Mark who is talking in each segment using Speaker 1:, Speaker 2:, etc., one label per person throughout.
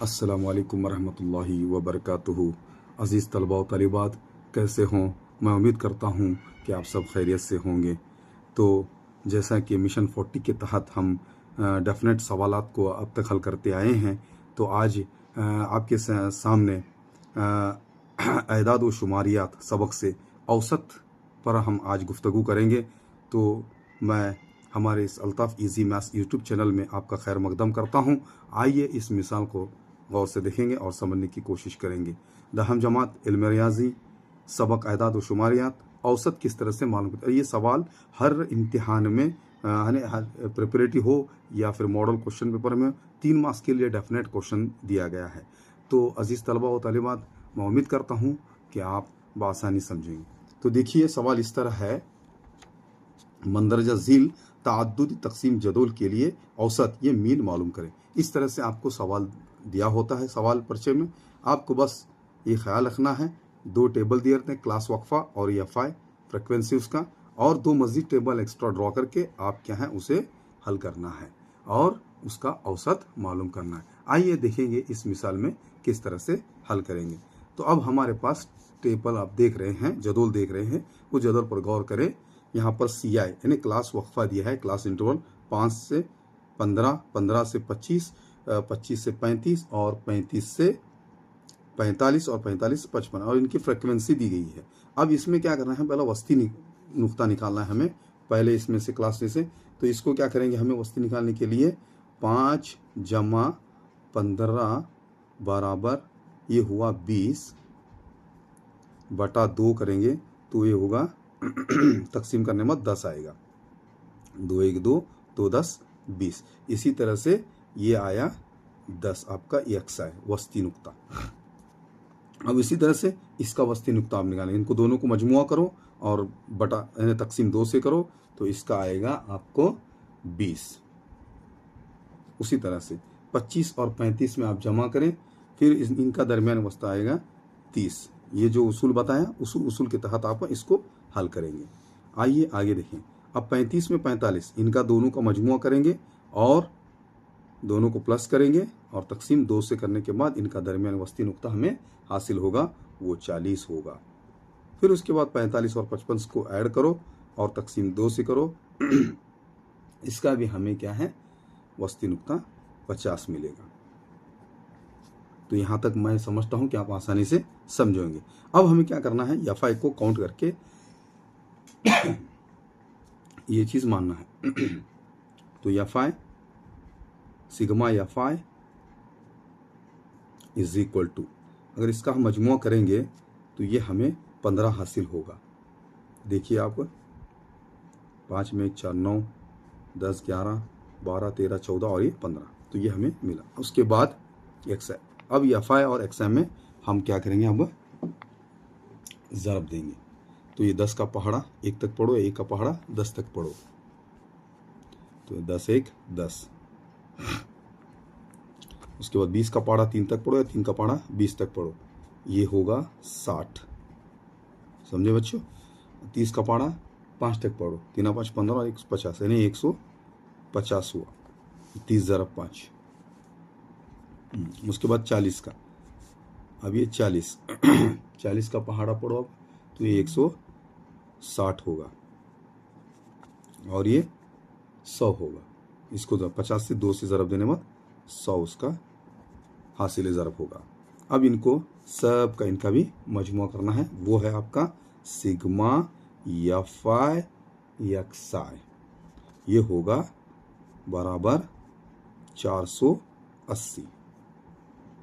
Speaker 1: अस्सलामु अलैकुम वरहमतुल्लाहि वबरकातुहू। अज़ीज़ तलबा व तालिबात, कैसे हों? मैं उम्मीद करता हूँ कि आप सब खैरियत से होंगे। तो जैसा कि मिशन 40 के तहत हम डेफिनेट सवालात को अब तक हल करते आए हैं, तो आज आपके सामने एदाद व शुमारियात सबक से औसत पर हम आज गुफ्तगू करेंगे। तो मैं हमारे इस Altaf easy maths YouTube channel में आपका खैर मकदम करता हूँ। आइए इस मिसाल को गौर से देखेंगे और समझने की कोशिश करेंगे। दहम जमात इल्म रियाजी सबक एदाद व शुमारियात औसत किस तरह से मालूम करते हैं। ये सवाल हर इम्तिहान में प्रिपरेटरी हो या फिर मॉडल क्वेश्चन पेपर में 3 मार्क्स के लिए डेफिनेट क्वेश्चन दिया गया है। तो अजीज़ तलबा व तालिबात, मैं उम्मीद करता हूँ कि आप बआसानी समझेंगे। तो देखिए, सवाल इस तरह है, मंदरजा झील ताअद्दुदी तकसीम जदोल के लिए औसत ये मीन मालूम करें। इस तरह से आपको सवाल दिया होता है। सवाल पर्चे में आपको बस ये ख्याल रखना है, 2 टेबल दिए रहते हैं, क्लास वक्फा और एफआई फ्रिक्वेंसी उसका, और 2 मजीद टेबल एक्स्ट्रा ड्रॉ करके आप क्या है उसे हल करना है और उसका औसत मालूम करना है। आइए देखेंगे इस मिसाल में किस तरह से हल करेंगे। तो अब हमारे पास टेबल आप देख रहे हैं, जदोल देख रहे हैं, उस जदोल पर गौर करें। यहाँ पर CI यानी क्लास वक्फा दिया है, क्लास इंटरवल 5 से 15, 15 से 25, 25 से 35 और 35 से 45 और 45 से 55, और इनकी फ्रिक्वेंसी दी गई है। अब इसमें क्या करना है, पहला वस्ती नुक्ता निकालना है हमें, पहले इसमें से क्लास से। तो इसको क्या करेंगे, हमें वस्ती निकालने के लिए 5 जमा 15 बराबर ये हुआ 20 बटा 2 करेंगे तो ये होगा तकसीम करने में 10 आएगा। 2 1 2 2 10 20। इसी तरह से ये आया 10 आपका एक्स है वस्ती नुक्ता। अब इसी तरह से इसका वस्ती नुक्ता आप निकालेंगे, इनको दोनों को मजमुआ करो और बटा यानी तकसीम 2 से करो तो इसका आएगा आपको 20। उसी तरह से 25 और 35 में आप जमा करें, फिर इनका दरमियान वस्ता आएगा 30। ये जो उसूल बताया उसूल के तहत आप इसको हल करेंगे। आइए आगे देखें। अब 35 में 45 इनका दोनों का मजमुआ करेंगे और दोनों को प्लस करेंगे और तकसीम 2 से करने के बाद इनका दरमियान वस्ती नुक्ता हमें हासिल होगा, वो 40 होगा। फिर उसके बाद 45 और 55 को ऐड करो और तकसीम 2 से करो इसका भी हमें क्या है वस्ती नुक्ता 50 मिलेगा। तो यहाँ तक मैं समझता हूँ कि आप आसानी से समझेंगे। अब हमें क्या करना है, एफआई को काउंट करके ये चीज़ मानना है। तो phi sigma phi is equal to, अगर इसका हम मजमुआ करेंगे तो ये हमें 15 हासिल होगा। देखिए आप 5 में 1 4 9 10 11 12 13 14 और ये 15, तो ये हमें मिला। उसके बाद एक्स, अब एफआई और एक्सआई में हम क्या करेंगे, अब ज़रब देंगे। तो ये 10 का पहाड़ा 1 तक पढ़ो, 1 का पहाड़ा 10 तक पढ़ो, तो 10 1 10। उसके बाद 20 का पहाड़ा 3 तक पढ़ो या 3 का पहाड़ा 20 तक पढ़ो, ये होगा 60। समझे बच्चों? 30 का पहाड़ा 5 तक पढ़ो, 3 5 15 और 150 यानी 150 हुआ। 30 ज़रब 5। उसके बाद 40 का, अब ये 40 40 का पहाड़ा पढ़ो अब, तो ये 160 होगा और ये 100 होगा। इसको 50 से 2 से ज़रब देने बाद 100 उसका हासिल ज़रब होगा। अब इनको सब का इनका भी मजमुआ करना है, वो है आपका सिग्मा एफआई एक्सआई, ये होगा बराबर 480।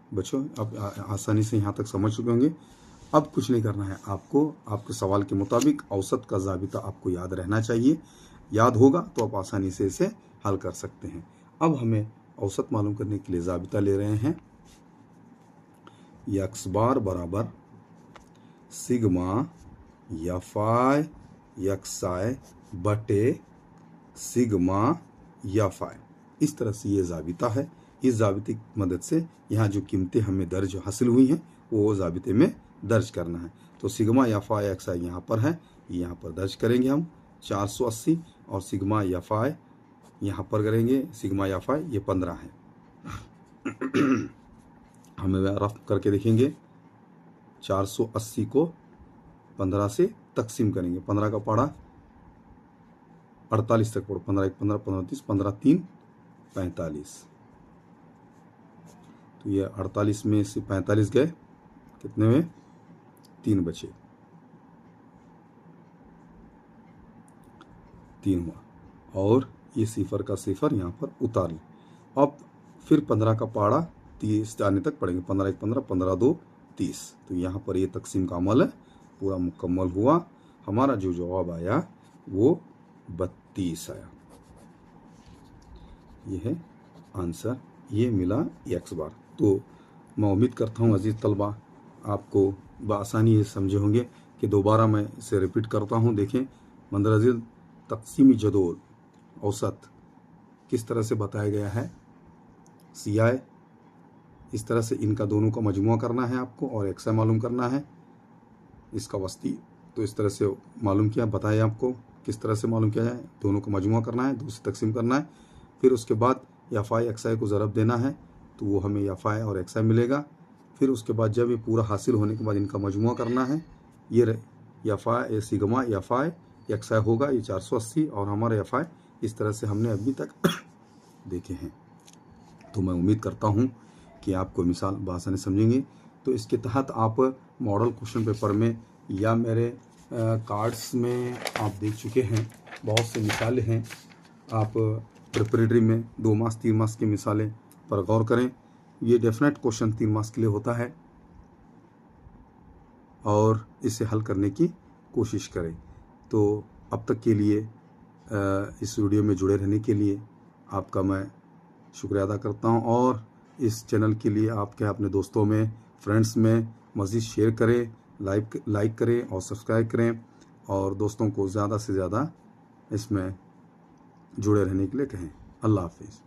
Speaker 1: बच्चों आप आसानी से यहाँ तक समझ चुके होंगे। अब कुछ नहीं करना है आपको, आपके सवाल के मुताबिक औसत का ज़ाबिता आपको याद रहना चाहिए। याद होगा तो आप आसानी से इसे हल कर सकते हैं। अब हमें औसत मालूम करने के लिए ज़ाबिता ले रहे हैं, एक्स बार बराबर सिग्मा एफआई एक्सआई बटे सिग्मा एफआई। इस तरह से ये ज़ाबिता है। इस ज़ाबिते की मदद से यहाँ जो कीमतें हमें दर्ज हासिल हुई हैं वो ज़ाबिते में दर्ज करना है। तो सिग्मा एफआई एक्सआई यहाँ पर है, यहाँ पर दर्ज करेंगे हम 480, और सिग्मा एफआई यहाँ पर करेंगे, सिग्मा एफआई ये 15 है। हमें रफ करके देखेंगे। 480 को 15 से तकसीम करेंगे। 15 का पढ़ा 48 तक पढ़ो। 15 1 15 15 30 15 3 45। तो ये 48 में से 45 गए, कितने में? 3 बचे, 3 हुआ। और ये सिफर का सिफर यहाँ पर उतार लें। अब फिर 15 का पहाड़ा 30 जाने तक पढ़ेंगे। 15 1 15 15 2 30। तो यहाँ पर ये तकसीम का अमल है पूरा मुकम्मल हुआ। हमारा जो जवाब आया वो 32 आया। ये है आंसर, ये मिला x बार। तो मैं उम्मीद करता हूँ अजीज़ तलबा आपको बआसानी ये समझे होंगे कि दोबारा मैं इसे रिपीट करता हूँ। देखें, मंदरजिल तकसीमी जदोल औसत किस तरह से बताया गया है। CI इस तरह से इनका दोनों का मजमुआ करना है आपको और XI मालूम करना है, इसका वस्ती तो इस तरह से मालूम किया, बताया आपको किस तरह से मालूम किया जाए। दोनों का मजमुआ करना है, दूसरी तकसीम करना है, फिर उसके बाद याफाई XI को ज़रब देना है तो वो हमें याफाई और XI मिलेगा। फिर उसके बाद जब ये पूरा हासिल होने के बाद इनका मजमुआ करना है, ये याफाई सिगमा याफाई XI होगा, ये 480 और हमारा याफाई। इस तरह से हमने अभी तक देखे हैं। तो मैं उम्मीद करता हूँ कि आपको मिसाल बासानी समझेंगे। तो इसके तहत आप मॉडल क्वेश्चन पेपर में या मेरे कार्ड्स में आप देख चुके हैं, बहुत से मिसालें हैं। आप प्रिपरेटरी में 2 मास 3 मास की मिसालें पर गौर करें। ये डेफिनेट क्वेश्चन 3 मास के लिए होता है और इसे हल करने की कोशिश करें। तो अब तक के लिए इस वीडियो में जुड़े रहने के लिए आपका मैं शुक्रिया अदा करता हूं। और इस चैनल के लिए आपके अपने दोस्तों में, फ्रेंड्स में मज़ीद शेयर करें, लाइक करें और सब्सक्राइब करें और दोस्तों को ज़्यादा से ज़्यादा इसमें जुड़े रहने के लिए कहें। अल्लाह हाफिज़।